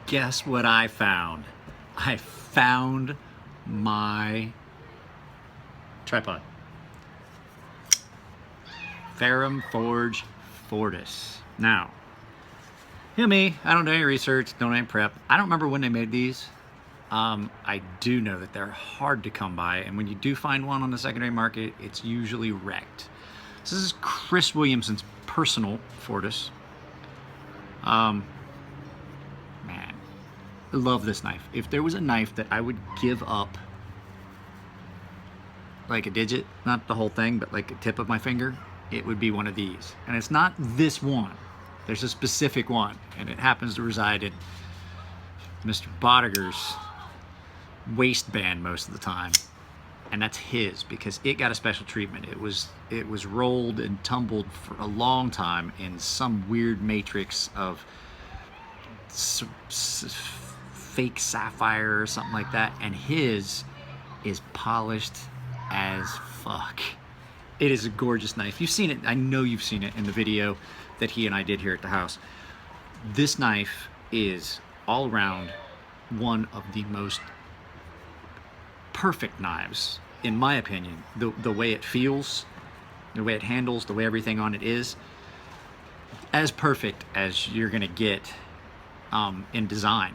guess what I found? I found my tripod. FFKW Fortis. Now, you know me, I don't do any research, don't do any prep. I don't remember when they made these. I do know that they're hard to come by, and when you do find one on the secondary market, it's usually wrecked. So this is Chris Williamson's personal Fortis. Man, I love this knife. If there was a knife that I would give up like a digit, not the whole thing, but like a tip of my finger, it would be one of these. And it's not this one. There's a specific one, and it happens to reside in Mr. Bodiger's waistband most of the time, and that's his because it got a special treatment. It was rolled and tumbled for a long time in some weird matrix of fake sapphire or something like that, and his is polished as fuck. It is a gorgeous knife. You've seen it. I know you've seen it in the video that he and I did here at the house. This knife is all around one of the most perfect knives, in my opinion. The way it feels, the way it handles, the way everything on it is, as perfect as you're gonna get in design.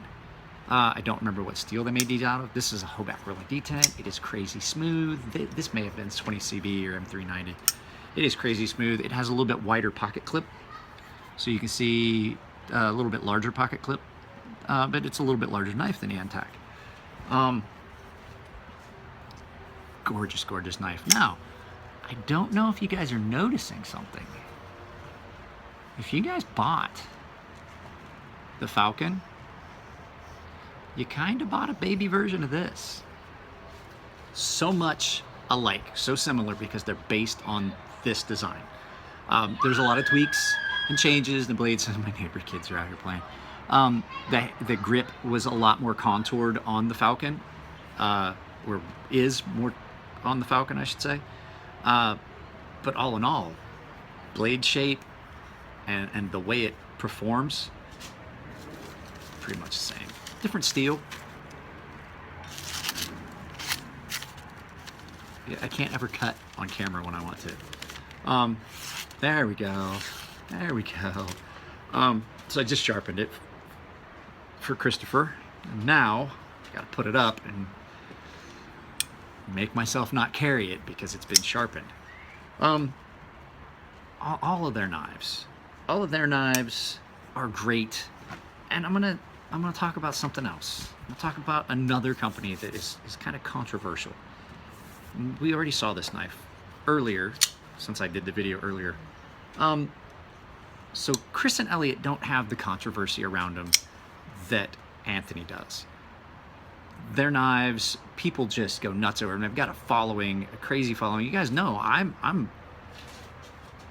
I don't remember what steel they made these out of. This is a Hoback rolling D10. It is crazy smooth. This may have been 20 CV or M390. It is crazy smooth. It has a little bit wider pocket clip, so you can see a little bit larger pocket clip, but it's a little bit larger knife than the Antac. Gorgeous, gorgeous knife. Now, I don't know if you guys are noticing something. If you guys bought the Falcon, you kind of bought a baby version of this. So much alike, so similar because they're based on this design. There's a lot of tweaks and changes. The blades, my neighbor kids are out here playing. The grip was a lot more contoured on the Falcon, or is more on the Falcon, I should say. But all in all, blade shape and the way it performs, pretty much the same. Different steel. Yeah, I can't ever cut on camera when I want to. There we go. There we go. So I just sharpened it for Christopher. And now I gotta put it up and make myself not carry it because it's been sharpened. All of their knives are great. And I'm gonna talk about something else. I'm gonna talk about another company that is kind of controversial. We already saw this knife earlier, since I did the video earlier. So Chris and Elliot don't have the controversy around them that Anthony does. Their knives, people just go nuts over them. They've got a following, a crazy following. You guys know I'm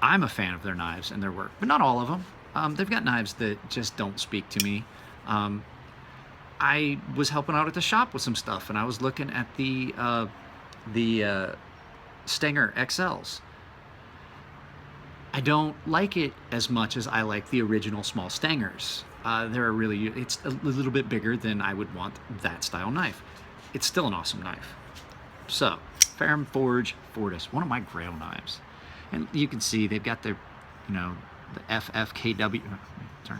a fan of their knives and their work, but not all of them. They've got knives that just don't speak to me. I was helping out at the shop with some stuff, and I was looking at the Stenger XLs. I don't like it as much as I like the original small Stengers. It's a little bit bigger than I would want that style knife. It's still an awesome knife. So, FFKW Fortis, one of my grail knives. And you can see they've got their, the FFKW,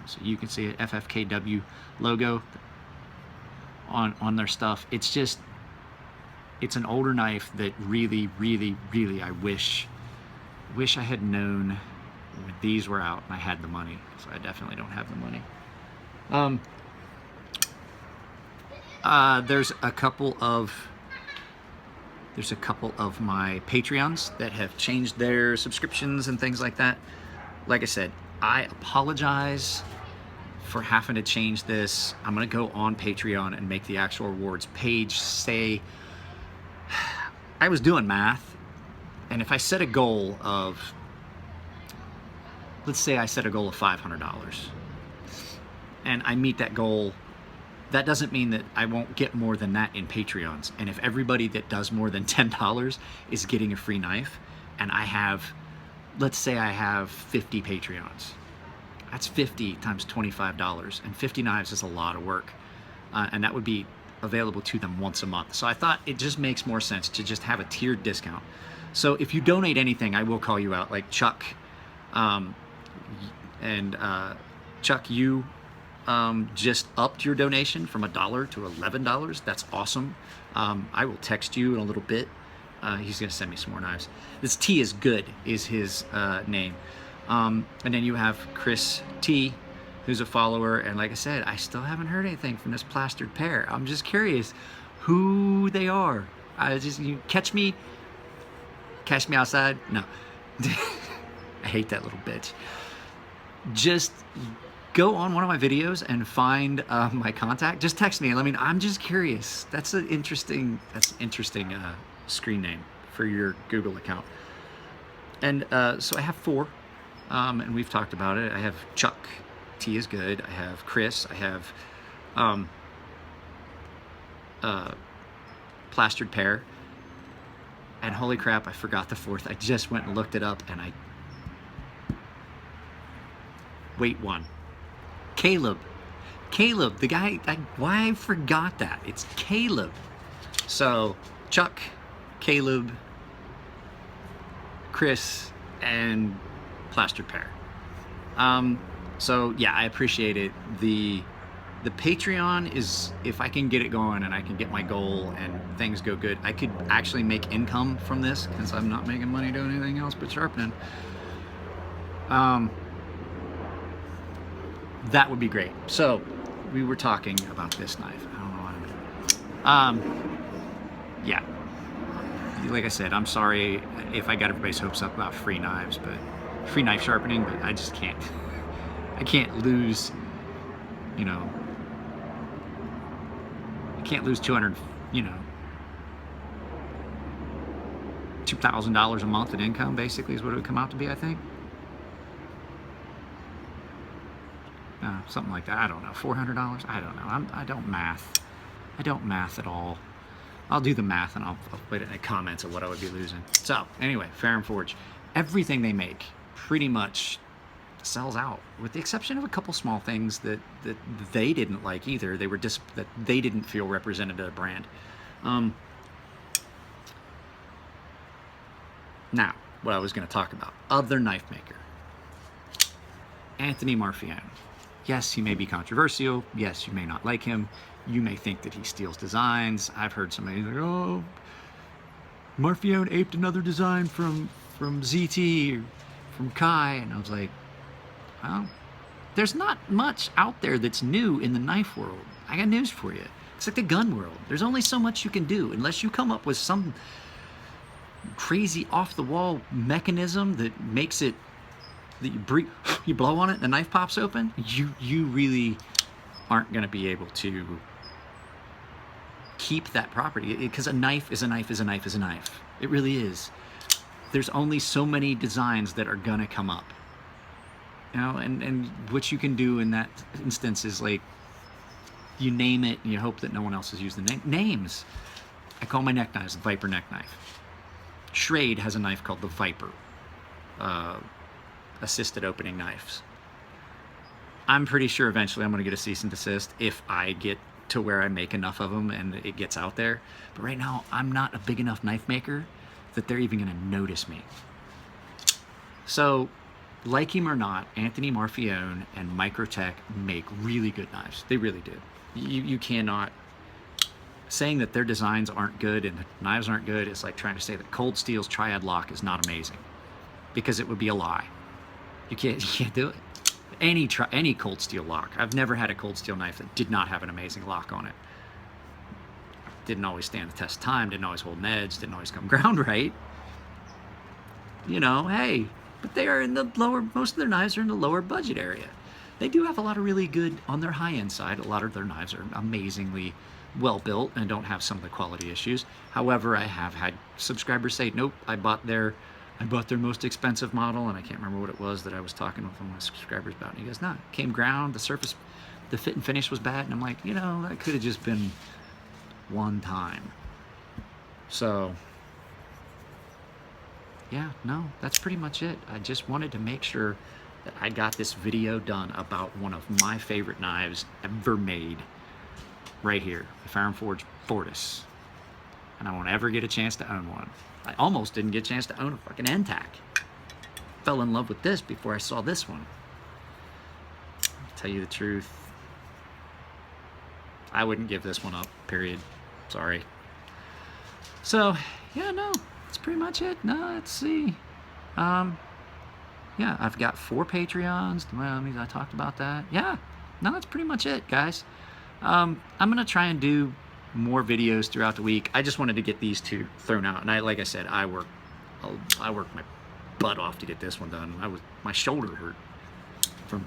so you can see an FFKW logo on their stuff. It's just, it's an older knife that really, really, really I wish I had known when these were out and I had the money. So I definitely don't have the money. There's a couple of my Patreons that have changed their subscriptions and things like that. Like I said, I apologize for having to change this. I'm gonna go on Patreon and make the actual rewards page say, I was doing math, and if I set a goal of, let's say I set a goal of $500, and I meet that goal, that doesn't mean that I won't get more than that in Patreons. And if everybody that does more than $10 is getting a free knife, and I have, let's say I have 50 Patreons, That's 50 times $25, and 50 knives is a lot of work, and that would be available to them once a month. So I thought it just makes more sense to just have a tiered discount. So if you donate anything, I will call you out, like Chuck, Chuck, you just upped your donation from $1 to $11. That's awesome. I will text you in a little bit. He's gonna send me some more knives. This T is good is his name. And then you have Chris T, who's a follower, and like I said, I still haven't heard anything from this plastered pair. I'm just curious who they are. You catch me outside. No. I hate that little bitch. Just go on one of my videos and find my contact. Just text me. I mean, I'm just curious. That's an interesting screen name for your Google account. And so I have 4, and we've talked about it. I have Chuck, T is good. I have Chris. I have plastered pear. And holy crap, I forgot the 4th. I just went and looked it up, and wait, 1. Caleb, the guy, why I forgot that. It's Caleb. So Chuck, Caleb, Chris, and plastered pear. So yeah, I appreciate it. The Patreon is, if I can get it going and I can get my goal and things go good, I could actually make income from this, since I'm not making money doing anything else but sharpening. That would be great. So we were talking about this knife. I don't know what yeah. Like I said, I'm sorry if I got everybody's hopes up about free knives, but free knife sharpening, but I just can't. I can't lose, you know, I can't lose $200, $2,000 a month in income, basically, is what it would come out to be, I think. Something like that. I don't know. $400? I don't know. I don't math. I don't math at all. I'll do the math and I'll put it in the comments of what I would be losing. So anyway, Fair and Forge, everything they make pretty much sells out, with the exception of a couple small things that they didn't like either. They were that they didn't feel represented a brand. Now, what I was going to talk about, other knife maker, Anthony Marfione. Yes, he may be controversial. Yes, you may not like him. You may think that he steals designs. I've heard somebody like, oh, Marfione aped another design from ZT or from Kai. And I was like, well, there's not much out there that's new in the knife world. I got news for you. It's like the gun world. There's only so much you can do unless you come up with some crazy off-the-wall mechanism that makes it, that you blow on it and the knife pops open. You really aren't going to be able to keep that property, because a knife is a knife is a knife is a knife. It really is. There's only so many designs that are going to come up. And what you can do in that instance is, like, you name it and you hope that no one else has used the names. I call my neck knives the Viper neck knife. Schrade has a knife called the Viper, assisted opening knives. I'm pretty sure eventually I'm going to get a cease and desist if I get to where I make enough of them and it gets out there. But right now, I'm not a big enough knife maker that they're even going to notice me. So, like him or not, Anthony Marfione and Microtech make really good knives. They really do. You cannot... Saying that their designs aren't good and the knives aren't good is like trying to say that Cold Steel's Triad lock is not amazing, because it would be a lie. You can't do it. Any Cold Steel lock. I've never had a Cold Steel knife that did not have an amazing lock on it. Didn't always stand the test of time, didn't always hold an edge, didn't always come ground right. Hey, but they are in the lower, most of their knives are in the lower budget area. They do have a lot of really good, on their high-end side, a lot of their knives are amazingly well built and don't have some of the quality issues. However, I have had subscribers say, nope, I bought their most expensive model, and I can't remember what it was that I was talking with one of my subscribers about. And he goes, no, it came ground, the surface, the fit and finish was bad. And I'm like, that could have just been one time. So, yeah, no, that's pretty much it. I just wanted to make sure that I got this video done about one of my favorite knives ever made right here, the Firearm Forge Fortis. And I won't ever get a chance to own one. I almost didn't get a chance to own a fucking NTAC. Fell in love with this before I saw this one. To tell you the truth, I wouldn't give this one up, period. Sorry. So, yeah, no, that's pretty much it. No, let's see. Yeah, I've got 4 Patreons. I talked about that. Yeah, no, that's pretty much it, guys. I'm going to try and do more videos throughout the week. I just wanted to get these 2 thrown out. And like I said, I worked my butt off to get this one done. My shoulder hurt from,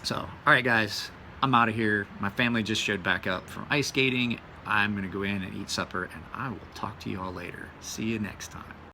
So, all right, guys, I'm out of here. My family just showed back up from ice skating. I'm going to go in and eat supper, and I will talk to you all later. See you next time.